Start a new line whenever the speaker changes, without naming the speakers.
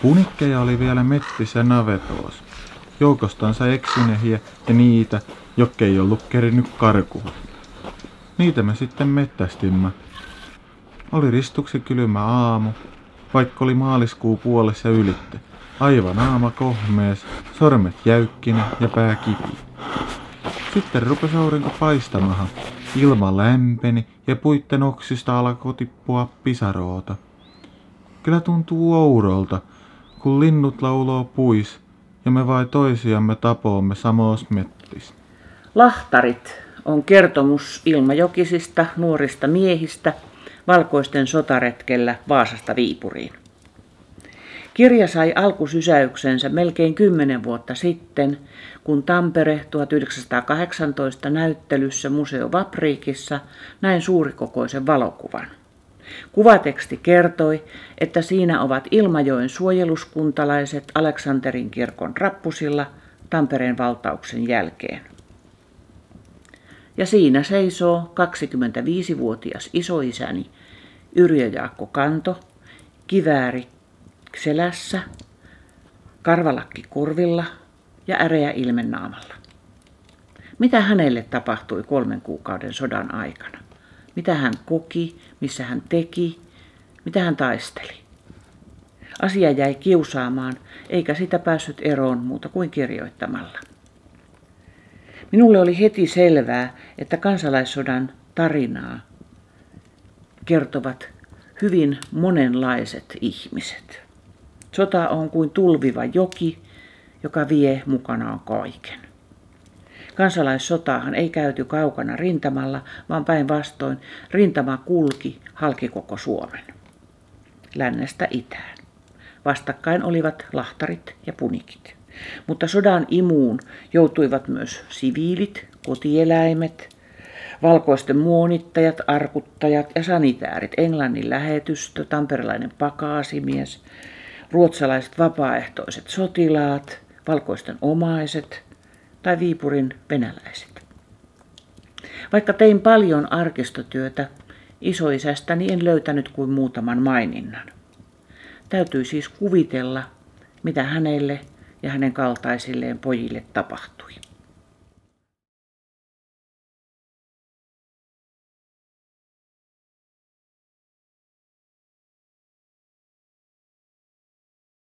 Punikkeja oli vielä mettissä navetoos. Joukostansa eksynehiä ja niitä, jotka ei ollut kerinyt karkuun. Niitä me sitten mettästimme. Oli ristuksi kylmä aamu, vaikka oli maaliskuu puolessa ylitte. Aivan aama kohmees, sormet jäykkine ja pää kipi. Sitten rupesi aurinko paistamahan. Ilma lämpeni ja puitten oksista alkoi tippua pisaroota. Kyllä tuntuu oudolta, kun linnut lauloo puis ja me vai toisiamme tapoomme samoos mettis.
Lahtarit on kertomus ilmajokisista nuorista miehistä valkoisten sotaretkellä Vaasasta Viipuriin. Kirja sai alkusysäyksensä melkein 10 vuotta sitten, kun Tampere 1918 näyttelyssä Museo Vapriikissa näin suurikokoisen valokuvan. Kuvateksti kertoi, että siinä ovat Ilmajoen suojeluskuntalaiset Aleksanterin kirkon rappusilla Tampereen valtauksen jälkeen. Ja siinä seisoo 25-vuotias isoisäni Yrjö Jaakko Kanto, kivääri selässä, karvalakki kurvilla ja äreä ilme naamalla. Mitä hänelle tapahtui 3 kuukauden sodan aikana? Mitä hän koki, missä hän teki, mitä hän taisteli? Asia jäi kiusaamaan, eikä sitä päässyt eroon muuta kuin kirjoittamalla. Minulle oli heti selvää, että kansalaissodan tarinaa kertovat hyvin monenlaiset ihmiset. Sota on kuin tulviva joki, joka vie mukanaan kaiken. Kansalaissotaahan ei käyty kaukana rintamalla, vaan päinvastoin rintama kulki halki koko Suomen. Lännestä itään. Vastakkain olivat lahtarit ja punikit. Mutta sodan imuun joutuivat myös siviilit, kotieläimet, valkoisten muonittajat, arkuttajat ja sanitäärit, Englannin lähetystö, tamperelainen pakaasimies, ruotsalaiset vapaaehtoiset sotilaat, valkoisten omaiset tai Viipurin venäläiset. Vaikka tein paljon arkistotyötä, isoisästäni en löytänyt kuin muutaman maininnan. Täytyy siis kuvitella, mitä hänelle ja hänen kaltaisilleen pojille tapahtui.